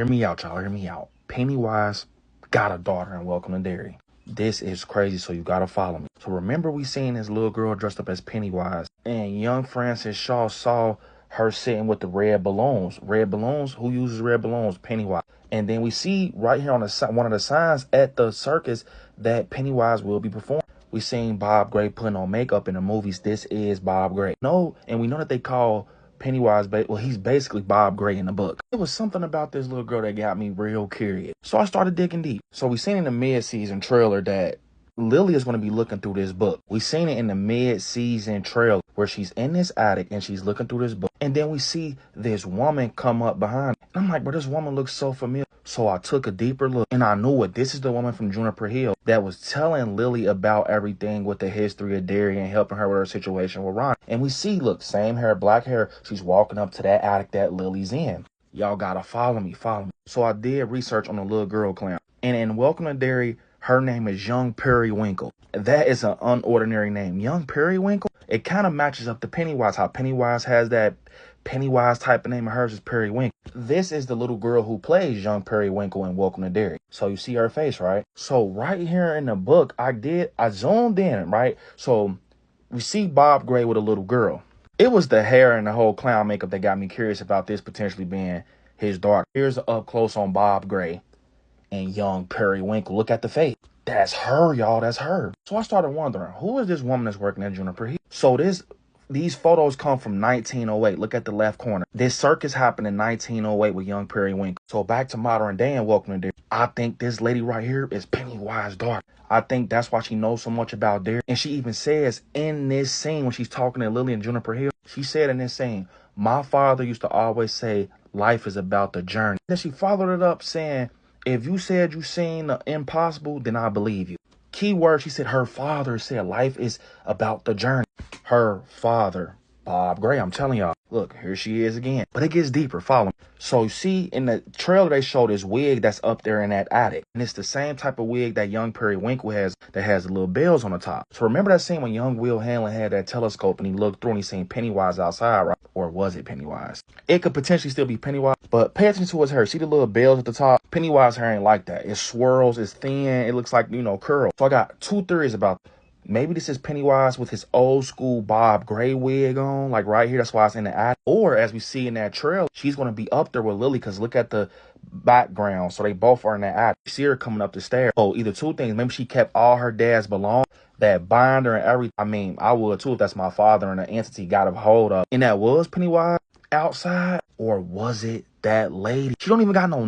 Hear me out, y'all. Hear me out. Pennywise got a daughter in Welcome to Derry. This is crazy, so you gotta follow me. So remember we seen this little girl dressed up as Pennywise, and young Francis Shaw saw her sitting with the red balloons. Red balloons? Who uses red balloons? Pennywise. And then we see right here on the one of the signs at the circus that Pennywise will be performing. We seen Bob Gray putting on makeup in the movies. This is Bob Gray. No, and we know that they call Pennywise, well, he's basically Bob Gray in the book. It was something about this little girl that got me real curious. So I started digging deep. So we seen in the mid-season trailer that Lily is going to be looking through this book. We seen it in the mid-season trailer where she's in this attic and she's looking through this book. And then we see this woman come up behind. And I'm like, bro, this woman looks so familiar. So I took a deeper look and I knew it. This is the woman from Juniper Hill that was telling Lily about everything with the history of Derry and helping her with her situation with Ron. And we see, look, same hair, black hair. She's walking up to that attic that Lily's in. Y'all gotta follow me. So I did research on the little girl clown. And in Welcome to Derry, her name is Young Periwinkle. That is an unordinary name. Young Periwinkle? It kind of matches up to Pennywise. How Pennywise has that Pennywise type of name, of hers is Periwinkle. This is the little girl who plays Young Periwinkle in Welcome to Derry. So you see her face, right? So right here in the book, I zoomed in, right? So we see Bob Gray with a little girl. It was the hair and the whole clown makeup that got me curious about this potentially being his daughter. Here's up close on Bob Gray and Young Periwinkle. Look at the face. That's her, y'all. That's her. So I started wondering, who is this woman that's working at Juniper Hill? So these photos come from 1908. Look at the left corner. This circus happened in 1908 with Young Periwinkle. So back to modern day and Welcome to Derry. I think this lady right here is Pennywise's daughter. I think that's why she knows so much about Derry. And she even says in this scene when she's talking to Lily and Juniper Hill, she said in this scene, my father used to always say, life is about the journey. Then she followed it up saying, if you said you seen the impossible, then I believe you. Key word, she said her father said life is about the journey. Her father, Bob Gray, I'm telling y'all. Look, here she is again. But it gets deeper. Follow me. So you see in the trailer, they show this wig that's up there in that attic. And it's the same type of wig that Young Periwinkle has that has the little bells on the top. So remember that scene when young Will Hanlon had that telescope and he looked through and he seen Pennywise outside, right? Or was it Pennywise? It could potentially still be Pennywise, but pay attention to his hair. See the little bells at the top? Pennywise hair ain't like that. It swirls, it's thin, it looks like, curl. So I got two theories about that. Maybe this is Pennywise with his old school Bob Gray wig on, like right here. That's why it's in the attic. Or as we see in that trailer, she's going to be up there with Lily because look at the background. So they both are in that attic. You see her coming up the stairs. So either two things. Maybe she kept all her dad's belongings, that binder and everything. I mean, I would too if that's my father and the entity got a hold of. And that was Pennywise outside? Or was it that lady? She don't even got no